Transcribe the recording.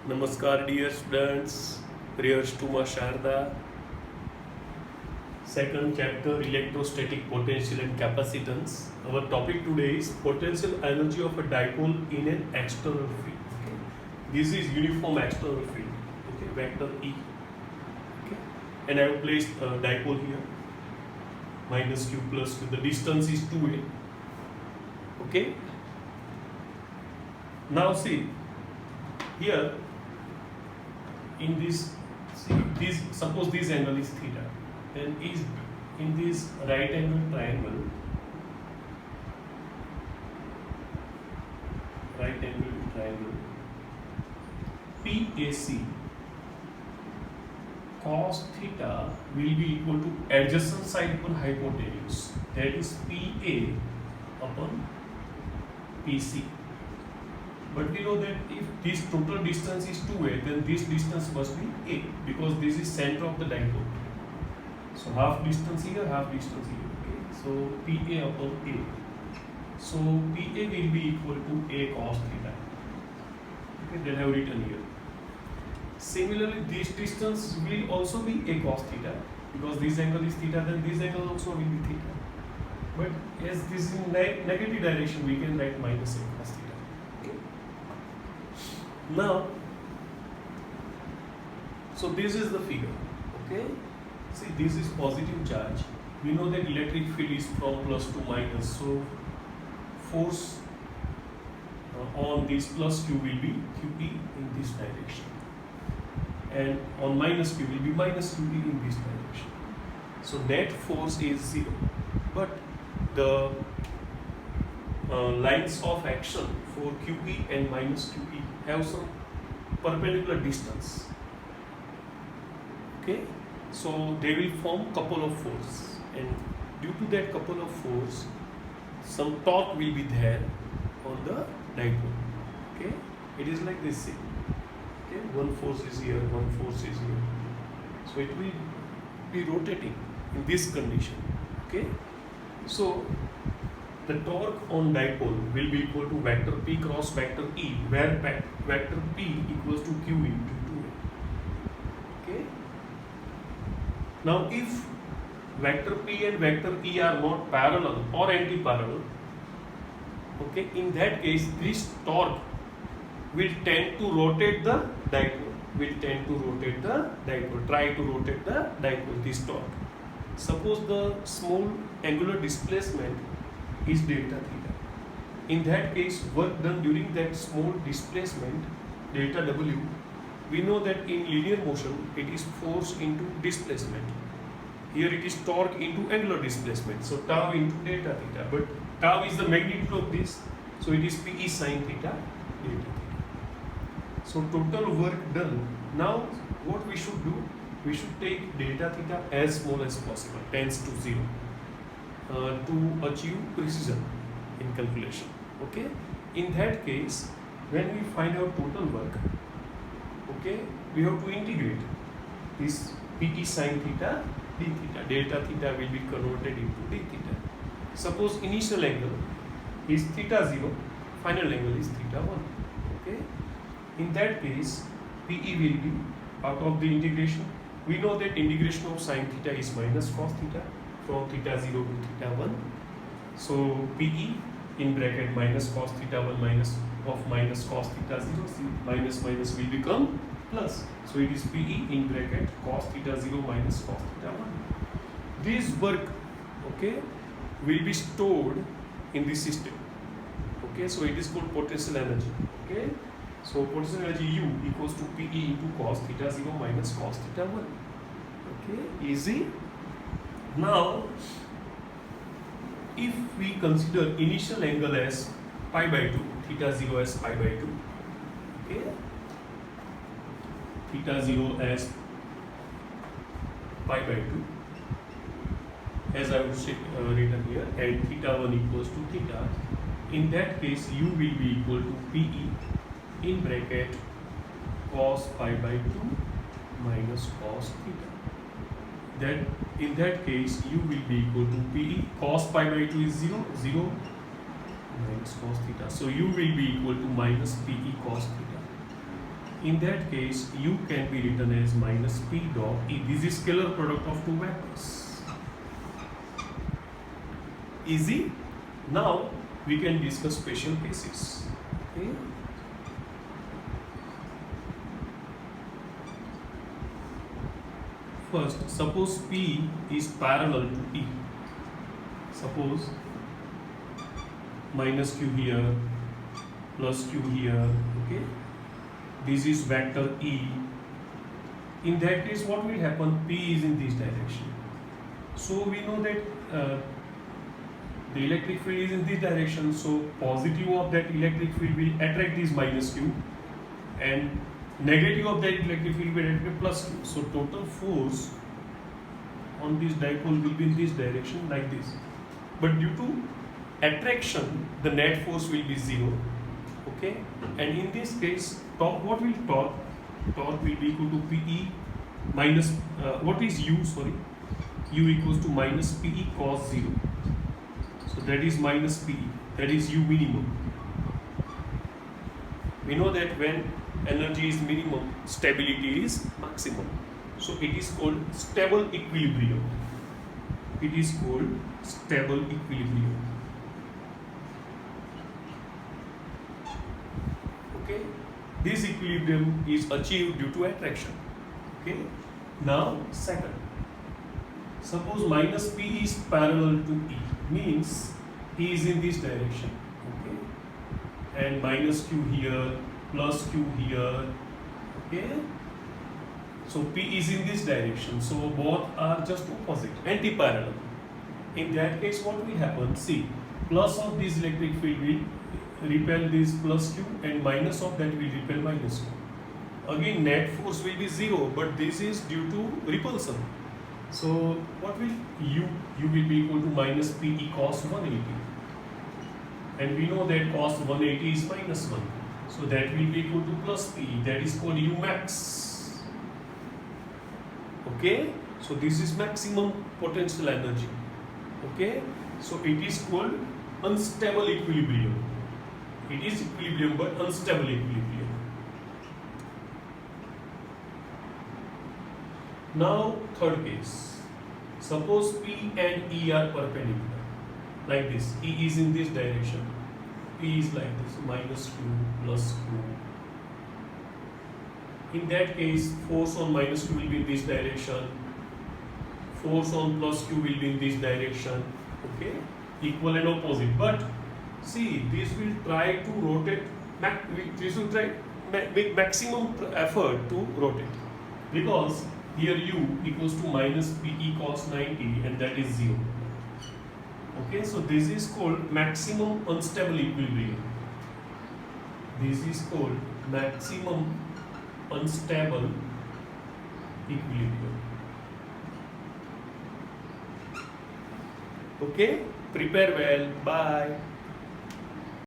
Namaskar, dear students. Prayers to Ma Sharda. Second chapter, electrostatic potential and capacitance. Our topic today is potential energy of a dipole in an external field. Okay. This is uniform external field. Okay, vector E. Okay, and I have placed a dipole here. Minus q plus q. The distance is 2a. Okay. Now see here. In this, see this, suppose this angle is theta, and is in this right angle triangle, PAC, cos theta will be equal to adjacent side upon hypotenuse, that is PA upon PC. But we know that if this total distance is 2a, then this distance must be a, because this is center of the dipole. So half distance here, half distance here. Okay. So PA upon A. So PA will be equal to A cos theta. Okay, that I have written here. Similarly, this distance will also be A cos theta, because this angle is theta, then this angle also will be theta. But as this is in negative direction, we can write minus A cos theta. Now, so this is the figure. Okay, see, this is positive charge. We know that electric field is from plus to minus, so force on this plus q will be qe in this direction, and on minus q will be minus qe in this direction. So net force is 0, but the lines of action for qe and minus qe have some perpendicular distance. Okay, so they will form couple of force, and due to that couple of force, some torque will be there on the dipole. Okay, it is like this thing. Okay, one force is here, one force is here, so it will be rotating in this condition. Okay, so the torque on dipole will be equal to vector P cross vector E, where vector P equals to Q into 2A. Okay. Now, if vector P and vector E are not parallel or anti-parallel, okay, in that case, this torque will tend to rotate the dipole. Try to rotate the dipole. This torque. Suppose the small angular displacement is delta theta. In that case, work done during that small displacement, delta W, we know that in linear motion it is force into displacement. Here it is torque into angular displacement. So tau into delta theta. But tau is the magnitude of this, so it is PE sin theta delta theta. So total work done. Now what we should do? We should take delta theta as small as possible, tends to 0. To achieve precision in calculation. Okay, in that case, when we find out total work, okay, we have to integrate this PE sin theta d theta. Delta theta will be converted into d theta. Suppose initial angle is theta 0, final angle is theta 1. Okay, in that case, PE will be out of the integration. We know that integration of sin theta is minus cos theta, from theta 0 to theta 1. So PE in bracket minus cos theta 1 minus cos theta 0. See, minus will become plus. So it is PE in bracket cos theta 0 minus cos theta 1. This work, okay, will be stored in the system. Okay, so it is called potential energy. Okay, so potential energy U equals to PE into cos theta 0 minus cos theta 1. Okay, easy. Now, if we consider initial angle as pi by 2, theta 0 as pi by 2, okay, theta 0 as pi by 2, as I would say written here, and theta 1 equals to theta, in that case, U will be equal to PE in bracket cos pi by 2 minus cos theta. That in that case, U will be equal to PE. Cos pi by 2 is 0, minus cos theta. So U will be equal to minus PE cos theta. In that case, U can be written as minus P dot E. This is scalar product of two vectors. Easy? Now we can discuss special cases. Okay? First, suppose P is parallel to E. Suppose minus Q here, plus Q here, okay? This is vector E. In that case, what will happen? P is in this direction. So we know that the electric field is in this direction. So positive of that electric field will attract this minus Q, and negative of that electric field will attract plus Q. So total force on this dipole will be in this direction like this. But due to attraction, the net force will be 0. Okay, and in this case, what will torque? Torque will be equal to PE minus what is U? Sorry, U equals to minus PE cos 0. So that is minus PE. That is U minimum. We know that when energy is minimum, stability is maximum. So it is called stable equilibrium. It is called stable equilibrium. Okay, this equilibrium is achieved due to attraction. Okay, now second, suppose minus P is parallel to E, means E is in this direction. Okay, and minus Q here, plus Q here. Okay, so P is in this direction, so both are just opposite, anti-parallel. In that case, what will happen? See, plus of this electric field will repel this plus Q, and minus of that will repel minus Q. Again, net force will be 0, but this is due to repulsion. So what will U? U will be equal to minus PE cos 180. And we know that cos 180 is minus 1. So that will be equal to plus PE. That is called U max. Okay? So this is maximum potential energy. Okay? So it is called unstable equilibrium. It is equilibrium but unstable equilibrium. Now third case. Suppose P and E are perpendicular. Like this. E is in this direction. P is like this. Minus Q plus Q. In that case, force on minus Q will be in this direction. Force on plus Q will be in this direction. Okay? Equal and opposite. But see, this will try to rotate. This will try make maximum effort to rotate, because here U equals to minus PE cos 90, and that is 0. Okay, so this is called maximum unstable equilibrium. This is called maximum unstable equilibrium. Okay, prepare well. Bye.